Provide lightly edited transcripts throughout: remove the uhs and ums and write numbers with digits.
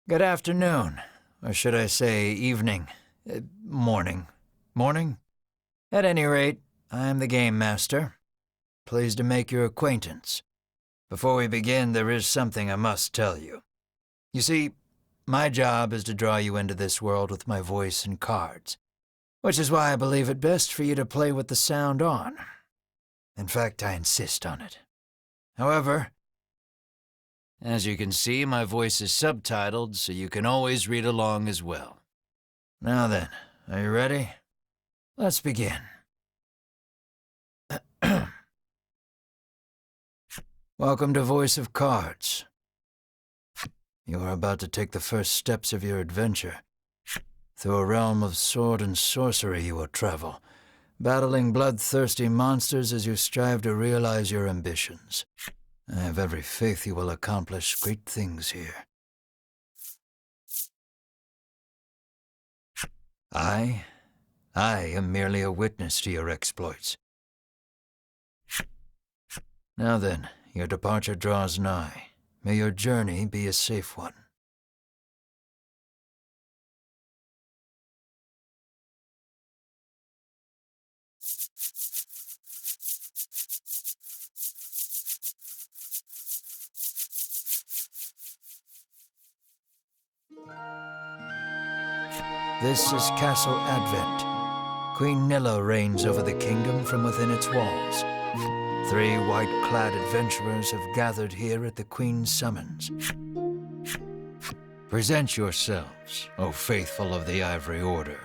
Good afternoon, or should I say evening, morning. Morning? At any rate, I am the Game Master. Pleased to make your acquaintance. Before we begin, there is something I must tell you. You see, my job is to draw you into this world with my voice and cards, which is why I believe it best for you to play with the sound on. In fact, I insist on it. However, as you can see, my voice is subtitled, so you can always read along as well. Now then, are you ready? Let's begin. Welcome to Voice of Cards. You are about to take the first steps of your adventure. Through a realm of sword and sorcery you will travel, battling bloodthirsty monsters as you strive to realize your ambitions. I have every faith you will accomplish great things here. I am merely a witness to your exploits. Now then, your departure draws nigh. May your journey be a safe one. This is Castle Advent. Queen Nilla reigns over the kingdom from within its walls. 3 white-clad adventurers have gathered here at the Queen's summons. Present yourselves, O faithful of the Ivory Order.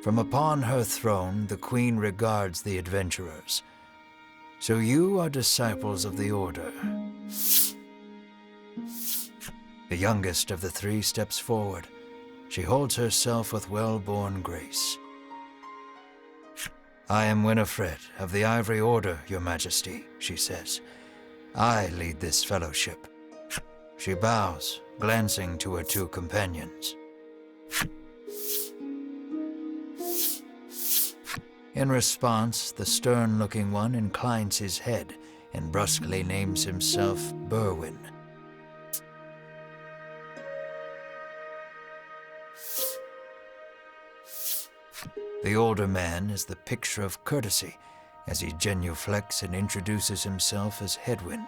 From upon her throne, the Queen regards the adventurers. So you are disciples of the Order. The youngest of the 3 steps forward. She holds herself with well-born grace. I am Winifred of the Ivory Order, Your Majesty, she says. I lead this fellowship. She bows, glancing to her 2 companions. In response, the stern-looking one inclines his head and brusquely names himself Berwin. The older man is the picture of courtesy as he genuflects and introduces himself as Hedwyn.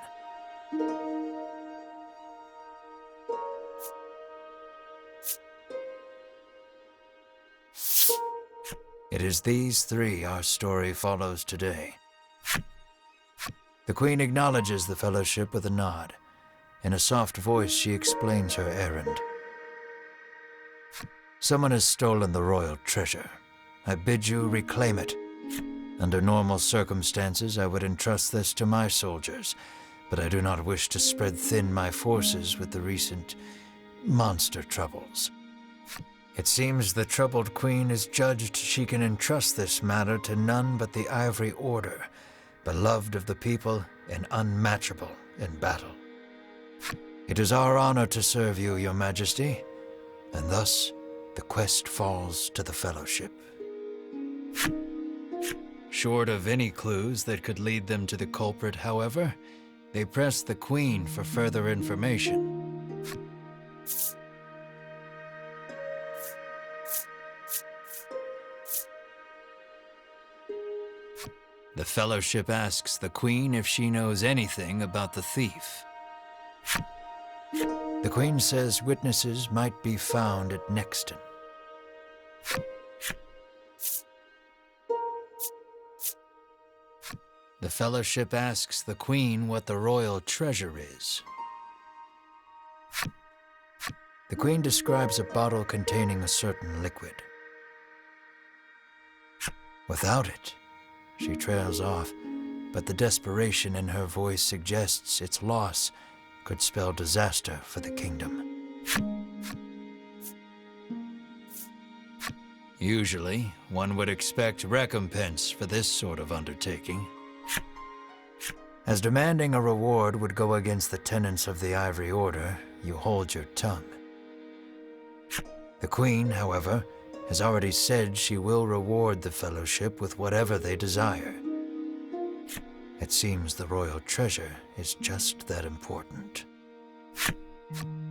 It is these 3 our story follows today. The Queen acknowledges the fellowship with a nod. In a soft voice, she explains her errand. Someone has stolen the royal treasure. I bid you reclaim it. Under normal circumstances, I would entrust this to my soldiers, but I do not wish to spread thin my forces with the recent monster troubles. It seems the troubled Queen has judged she can entrust this matter to none but the Ivory Order, beloved of the people and unmatchable in battle. It is our honor to serve you, Your Majesty, and thus the quest falls to the Fellowship. Short of any clues that could lead them to the culprit, however, they press the Queen for further information. The Fellowship asks the Queen if she knows anything about the thief. The Queen says witnesses might be found at Nexton. The Fellowship asks the Queen what the royal treasure is. The Queen describes a bottle containing a certain liquid. Without it, she trails off, but the desperation in her voice suggests its loss could spell disaster for the kingdom. Usually, one would expect recompense for this sort of undertaking, as demanding a reward would go against the tenets of the Ivory Order. You hold your tongue. The Queen, however, has already said she will reward the Fellowship with whatever they desire. It seems the royal treasure is just that important.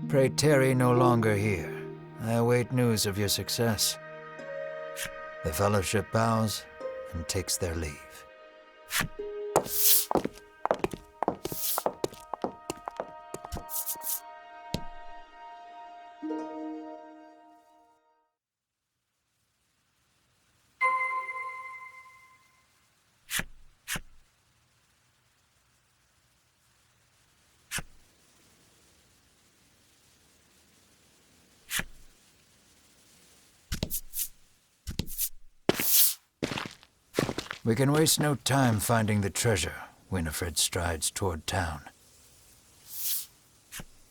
Pray tarry no longer here. I await news of your success. The Fellowship bows and takes their leave. We can waste no time finding the treasure. Winifred strides toward town.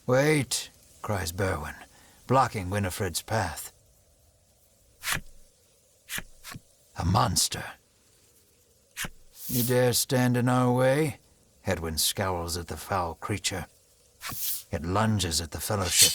Wait, cries Berwin, blocking Winifred's path. A monster. You dare stand in our way? Hedwyn scowls at the foul creature. It lunges at the Fellowship.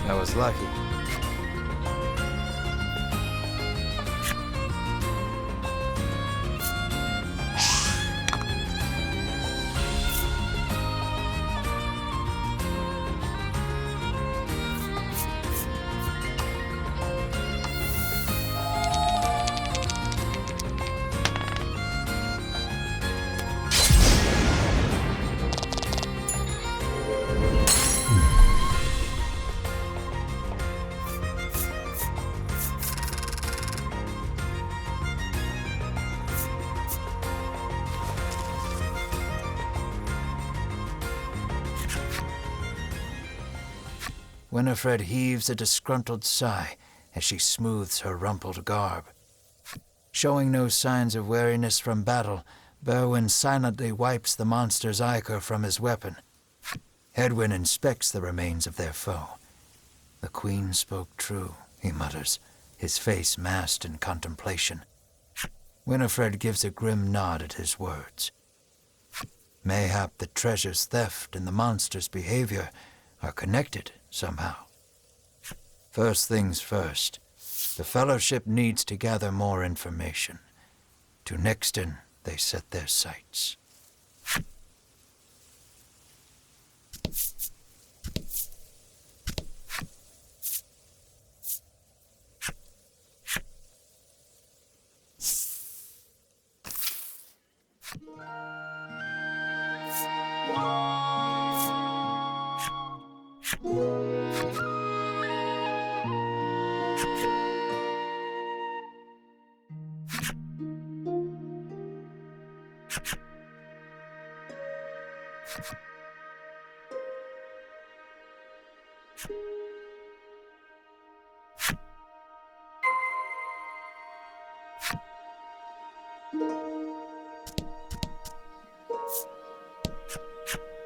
That was lucky. Winifred heaves a disgruntled sigh as she smooths her rumpled garb. Showing no signs of weariness from battle, Berwin silently wipes the monster's ichor from his weapon. Hedwyn inspects the remains of their foe. The Queen spoke true, he mutters, his face masked in contemplation. Winifred gives a grim nod at his words. Mayhap the treasure's theft and the monster's behavior are connected somehow. First things first, the Fellowship needs to gather more information. To Nixton they set their sights.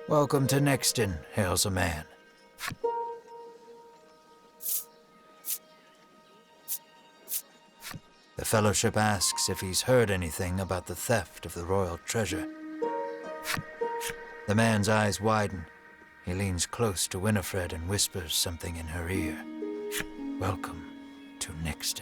Welcome to Nixton, hails a man. The Fellowship asks if he's heard anything about the theft of the royal treasure. The man's eyes widen. He leans close to Winifred and whispers something in her ear. Welcome to Nixton.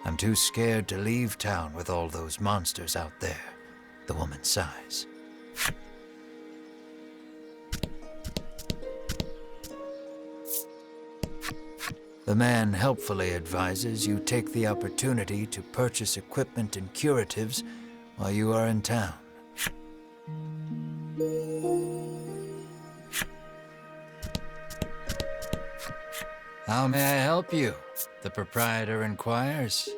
I'm too scared to leave town with all those monsters out there, the woman sighs. The man helpfully advises you take the opportunity to purchase equipment and curatives while you are in town. How may I help you? The proprietor inquires.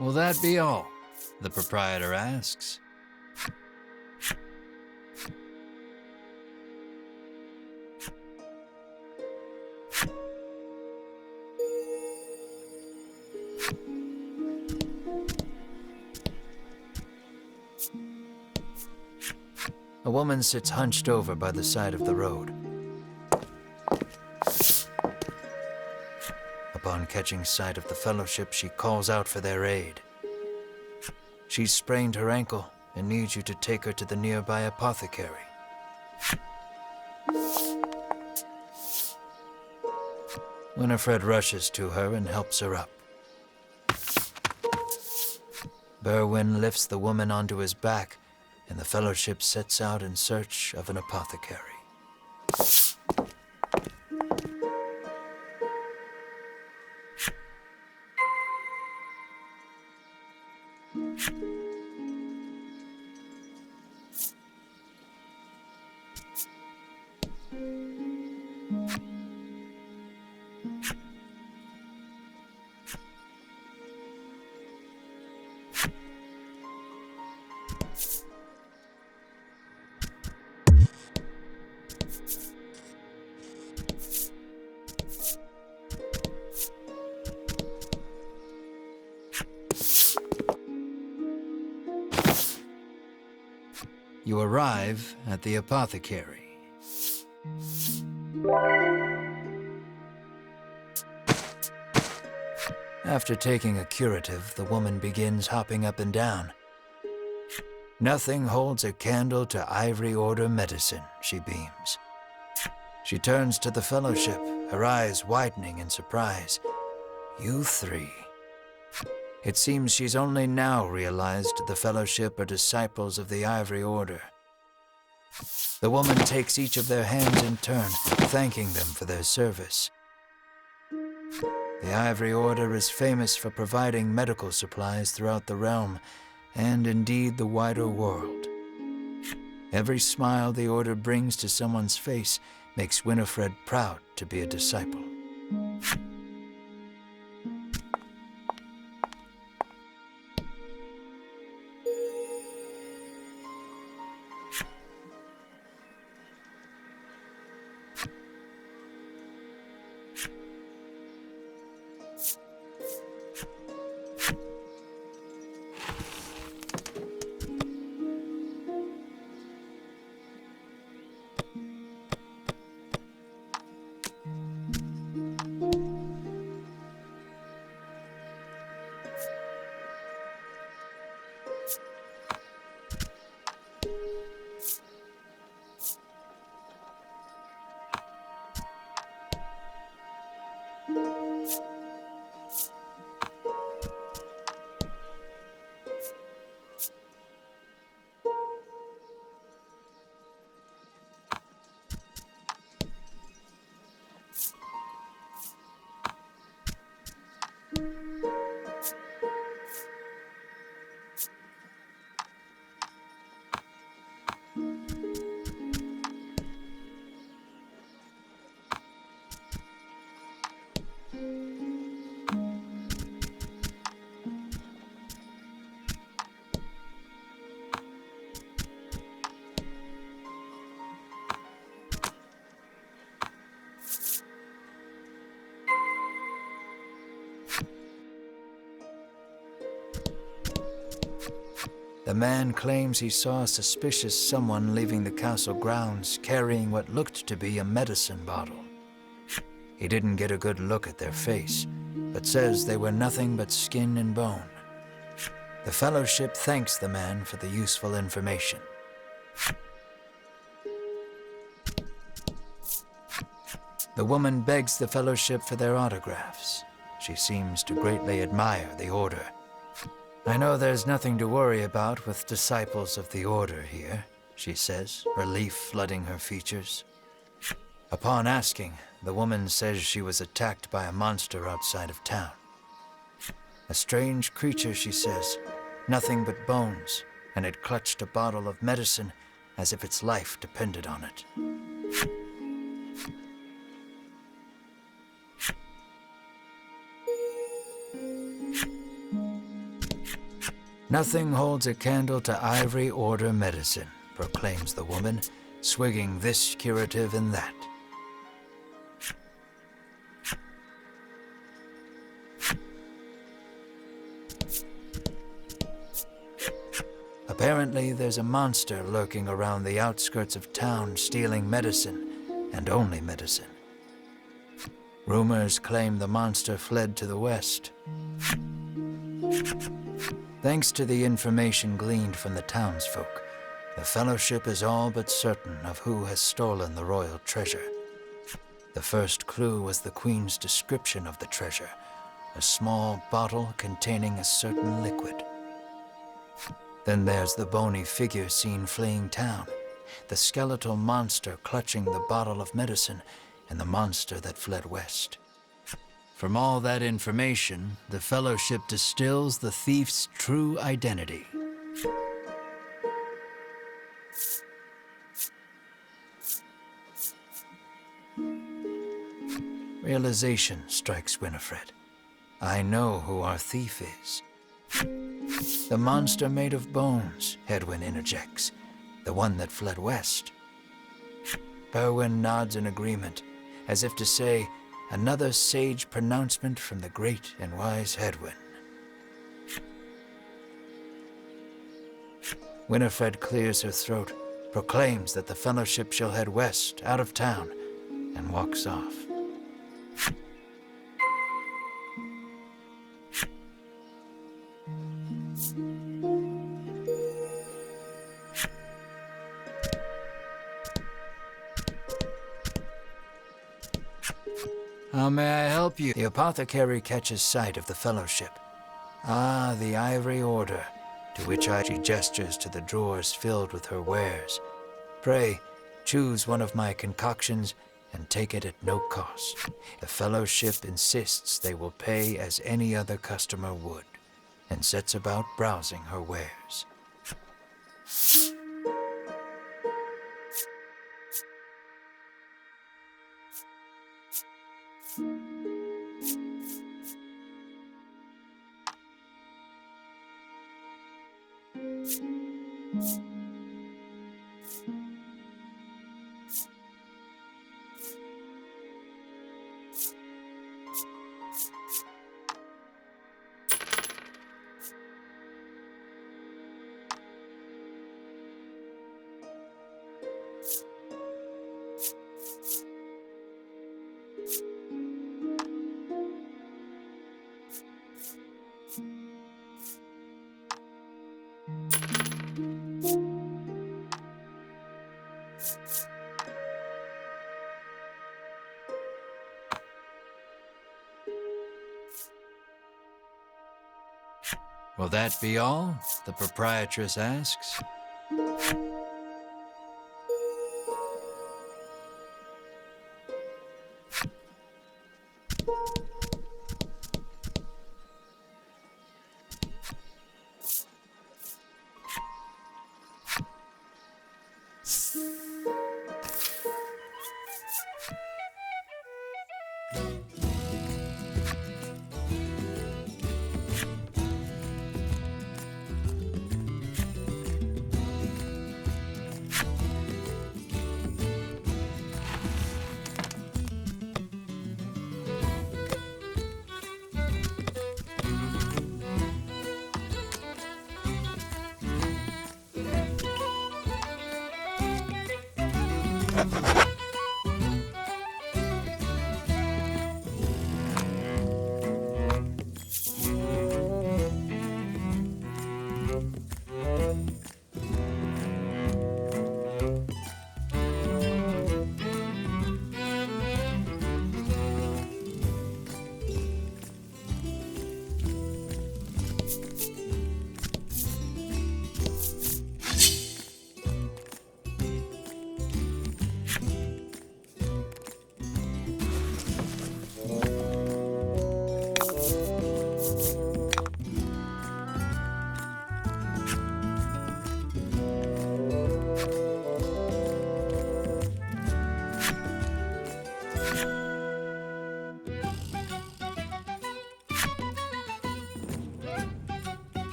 Will that be all? The proprietor asks. A woman sits hunched over by the side of the road. Upon catching sight of the Fellowship, she calls out for their aid. She's sprained her ankle and needs you to take her to the nearby apothecary. Winifred rushes to her and helps her up. Berwin lifts the woman onto his back, and the Fellowship sets out in search of an apothecary. You arrive at the apothecary. After taking a curative, the woman begins hopping up and down. Nothing holds a candle to Ivory Order medicine, she beams. She turns to the Fellowship, her eyes widening in surprise. You three. It seems she's only now realized the Fellowship are disciples of the Ivory Order. The woman takes each of their hands in turn, thanking them for their service. The Ivory Order is famous for providing medical supplies throughout the realm, and indeed the wider world. Every smile the Order brings to someone's face makes Winifred proud to be a disciple. The man claims he saw a suspicious someone leaving the castle grounds carrying what looked to be a medicine bottle. He didn't get a good look at their face, but says they were nothing but skin and bone. The Fellowship thanks the man for the useful information. The woman begs the Fellowship for their autographs. She seems to greatly admire the Order. I know there's nothing to worry about with disciples of the Order here, she says, relief flooding her features. Upon asking, the woman says she was attacked by a monster outside of town. A strange creature, she says, nothing but bones, and it clutched a bottle of medicine as if its life depended on it. Nothing holds a candle to Ivory Order medicine, proclaims the woman, swigging this curative and that. Apparently, there's a monster lurking around the outskirts of town stealing medicine, and only medicine. Rumors claim the monster fled to the west. Thanks to the information gleaned from the townsfolk, the Fellowship is all but certain of who has stolen the royal treasure. The first clue was the Queen's description of the treasure, a small bottle containing a certain liquid. Then there's the bony figure seen fleeing town, the skeletal monster clutching the bottle of medicine, and the monster that fled west. From all that information, the Fellowship distills the thief's true identity. Realization strikes Winifred. I know who our thief is. The monster made of bones, Hedwyn interjects. The one that fled west. Berwin nods in agreement, as if to say, another sage pronouncement from the great and wise Hedwyn. Winifred clears her throat, proclaims that the Fellowship shall head west, out of town, and walks off. How may I help you? The apothecary catches sight of the Fellowship. Ah, the Ivory Order, to which she gestures to the drawers filled with her wares. Pray, choose one of my concoctions and take it at no cost. The Fellowship insists they will pay as any other customer would, and sets about browsing her wares. Will that be all? The proprietress asks.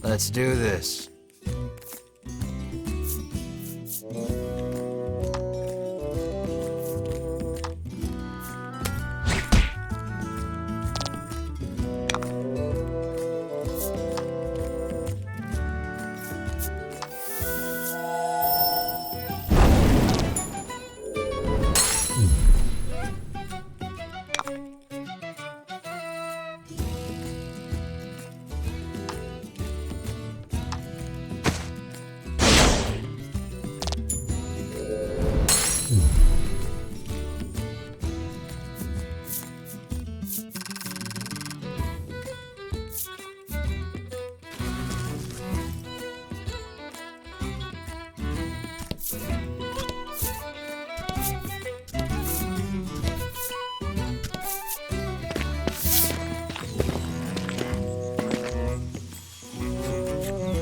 Let's do this.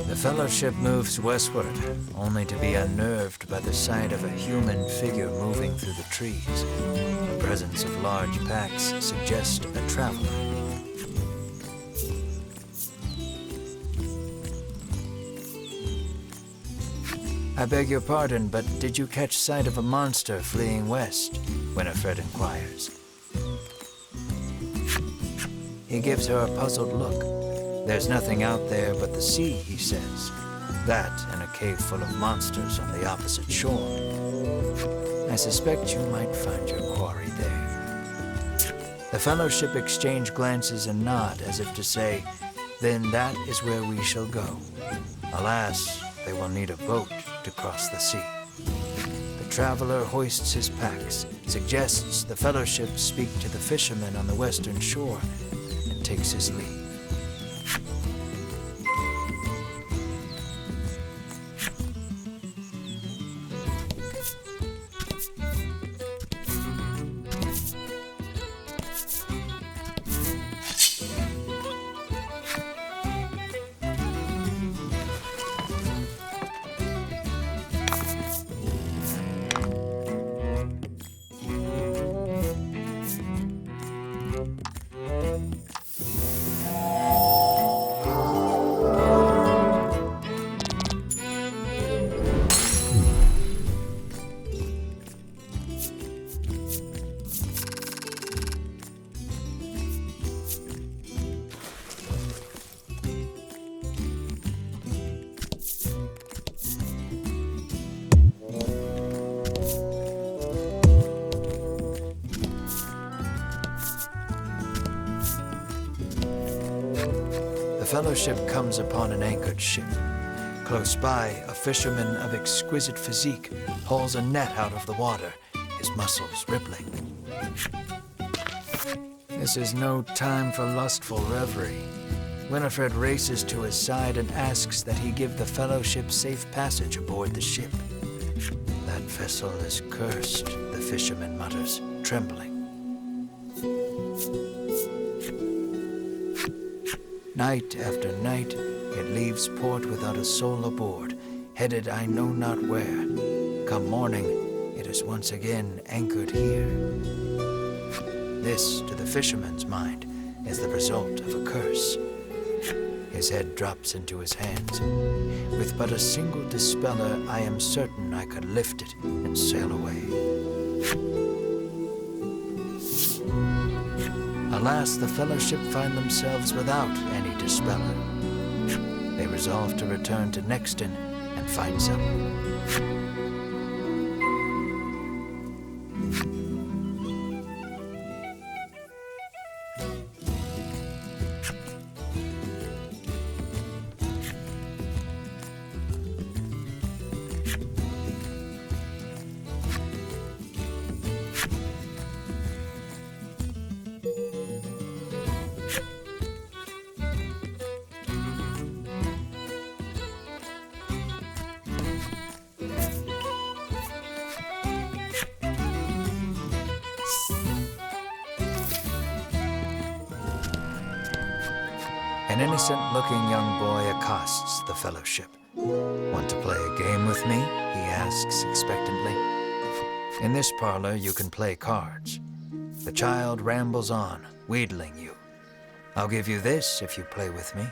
The Fellowship moves westward, only to be unnerved by the sight of a human figure moving through the trees. The presence of large packs suggests a traveler. I beg your pardon, but did you catch sight of a monster fleeing west? Winifred inquires. He gives her a puzzled look. There's nothing out there but the sea, he says. That and a cave full of monsters on the opposite shore. I suspect you might find your quarry there. The Fellowship exchange glances and nod as if to say, then that is where we shall go. Alas, they will need a boat to cross the sea. The traveler hoists his packs, suggests the fellowship speak to the fishermen on the western shore, and takes his leave. The fellowship comes upon an anchored ship. Close by, a fisherman of exquisite physique hauls a net out of the water, his muscles rippling. This is no time for lustful reverie. Winifred races to his side and asks that he give the fellowship safe passage aboard the ship. That vessel is cursed, the fisherman mutters, trembling. Night after night, it leaves port without a soul aboard, headed I know not where. Come morning, it is once again anchored here. This, to the fisherman's mind, is the result of a curse. His head drops into his hands. With but a single dispeller, I am certain I could lift it and sail away. Alas, the fellowship find themselves without any dispeller. They resolve to return to Nexton and find some. An innocent-looking young boy accosts the fellowship. Want to play a game with me? He asks expectantly. In this parlor, you can play cards. The child rambles on, wheedling you. I'll give you this if you play with me.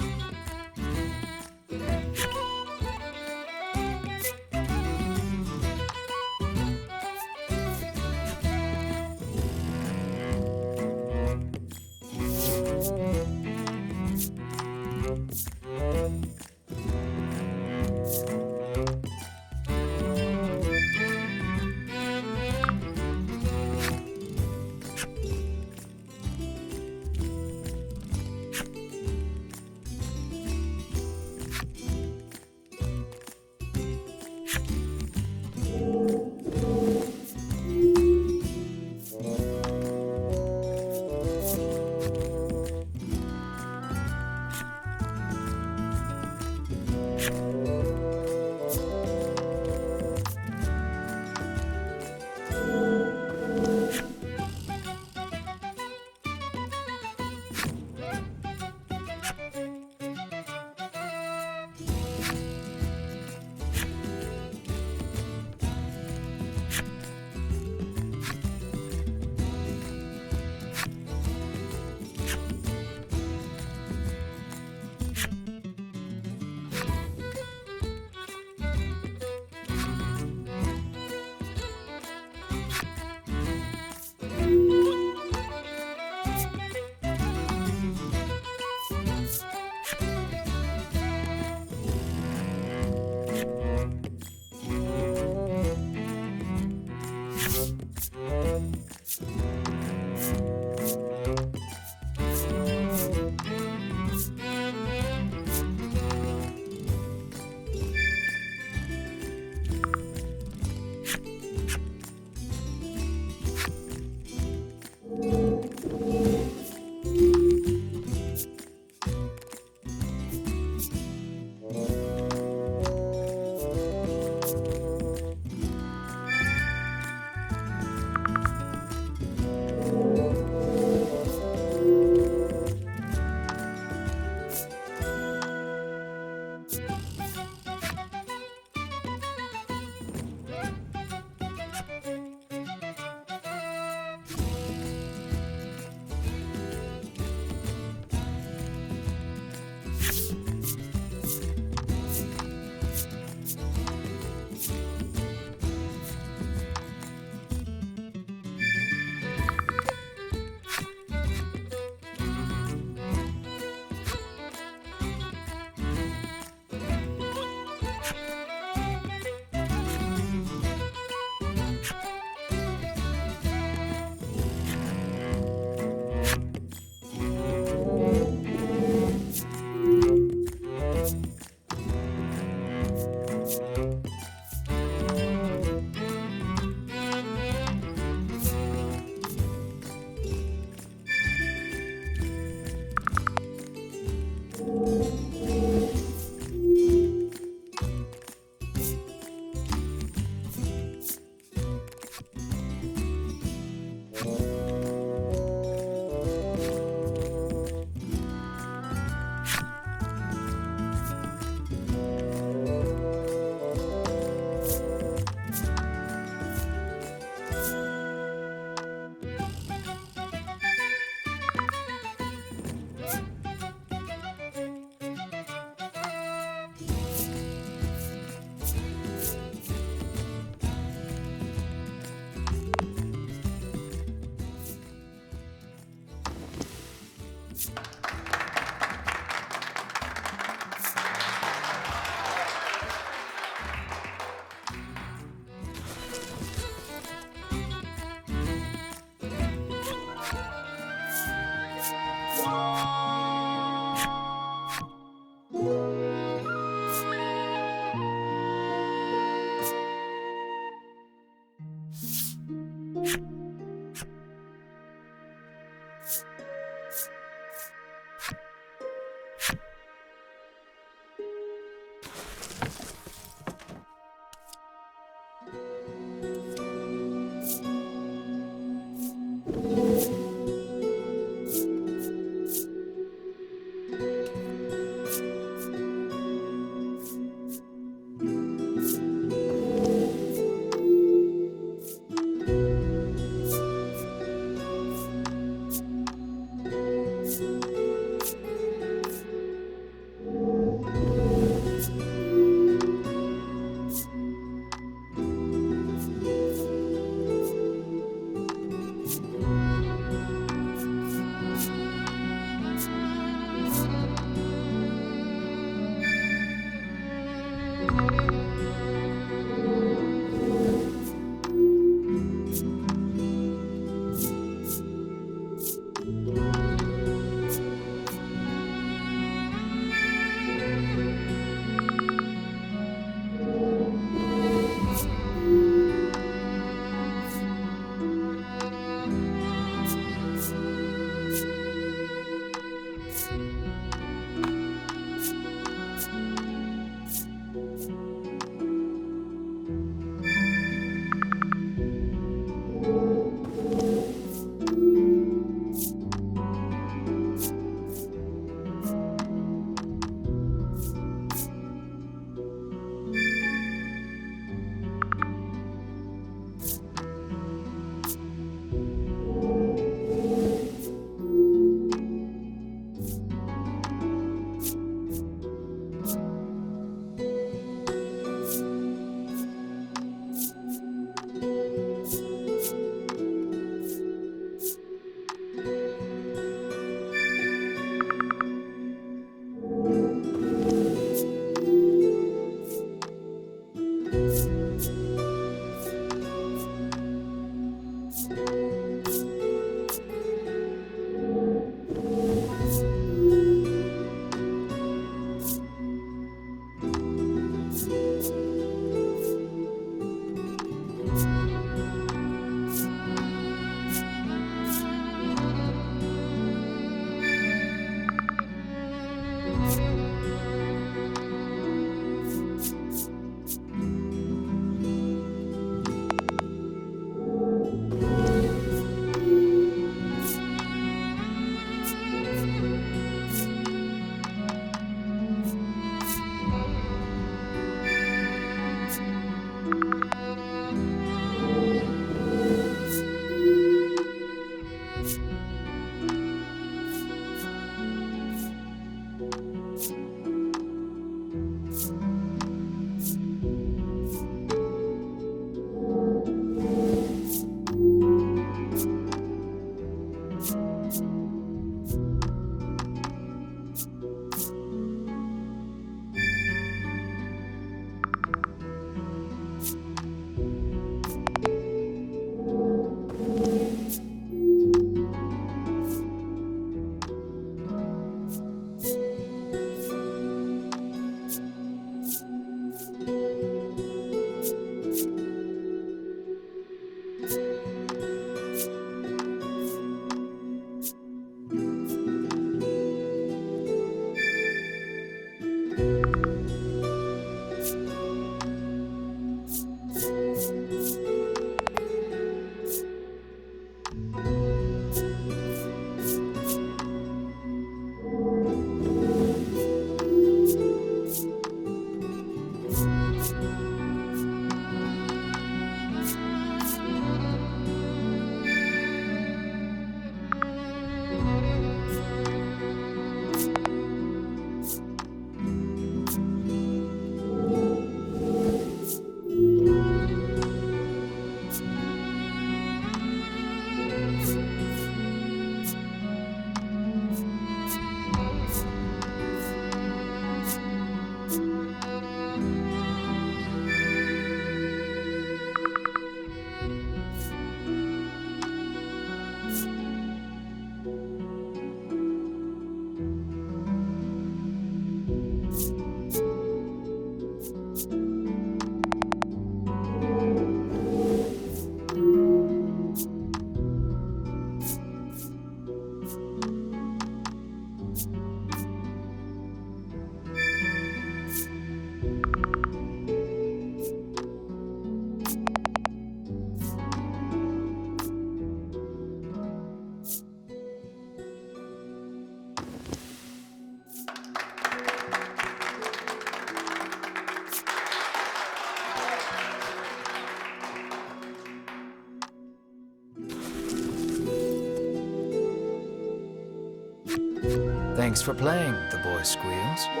Thanks for playing, the boy squeals. He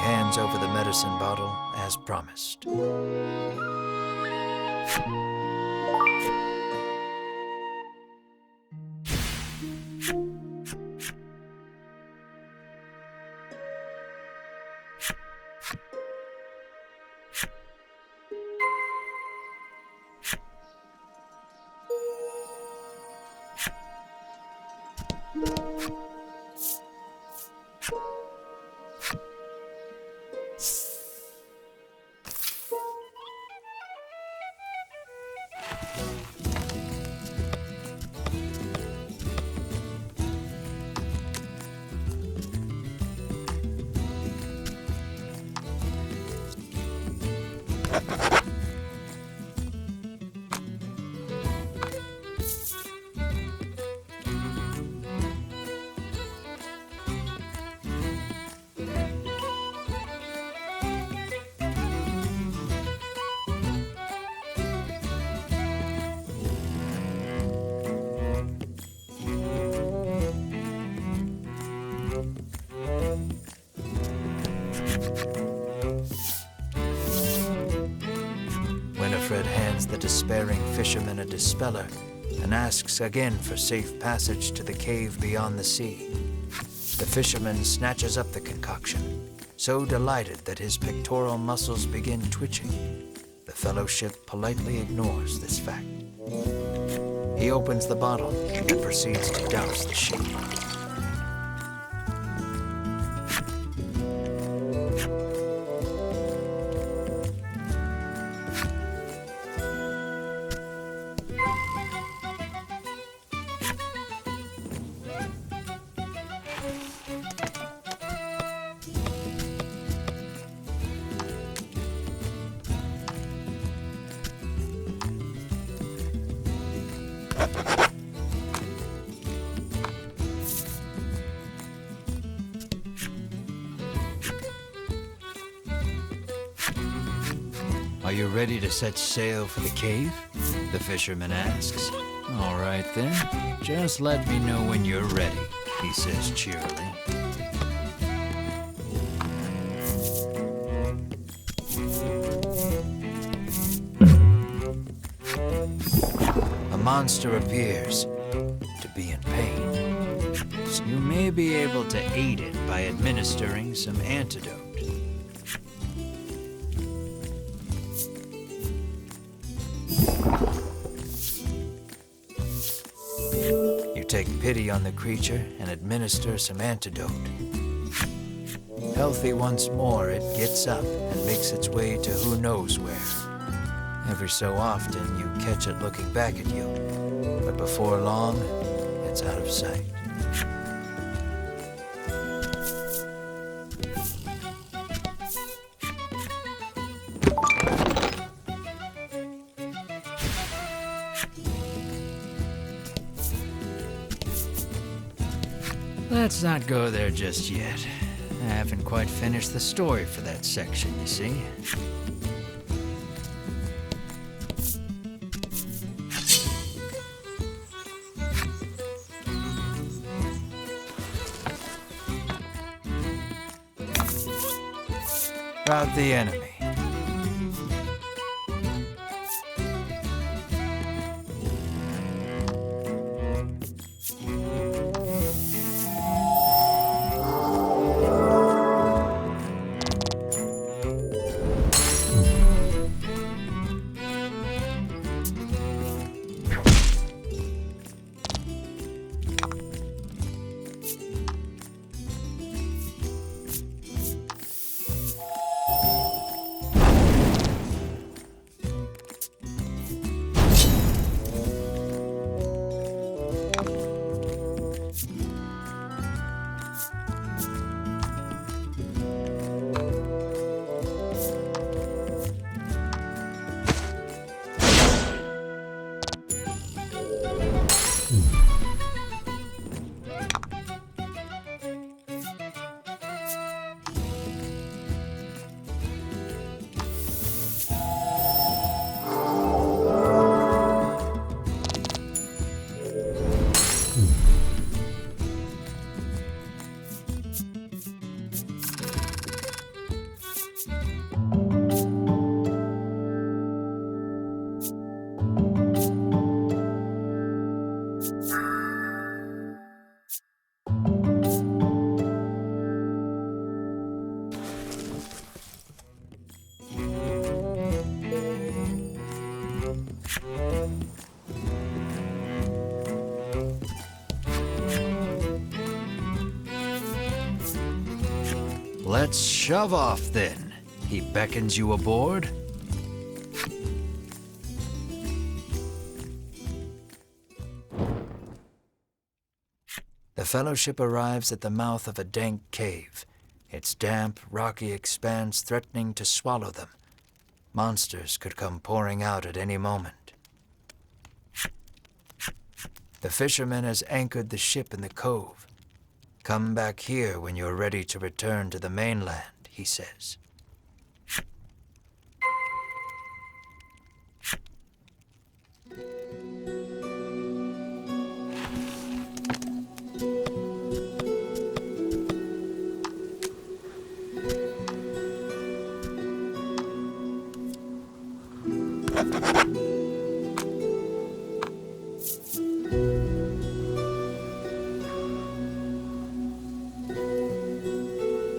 hands over the medicine bottle as promised. Winifred hands the despairing fisherman a dispeller and asks again for safe passage to the cave beyond the sea. The fisherman snatches up the concoction, so delighted that his pectoral muscles begin twitching. The fellowship politely ignores this fact. He opens the bottle and proceeds to douse the sheep. Are you ready to set sail for the cave? The fisherman asks. All right then, just let me know when you're ready, he says cheerily. A monster appears to be in pain. So you may be able to aid it by administering some antidote. You take pity on the creature and administer some antidote. Healthy once more, it gets up and makes its way to who knows where. Every so often, you catch it looking back at you, but before long, it's out of sight. Let's not go there just yet. I haven't quite finished the story for that section, you see. About the enemy. Let's shove off then. He beckons you aboard? The Fellowship arrives at the mouth of a dank cave, its damp, rocky expanse threatening to swallow them. Monsters could come pouring out at any moment. The fisherman has anchored the ship in the cove. Come back here when you're ready to return to the mainland, he says.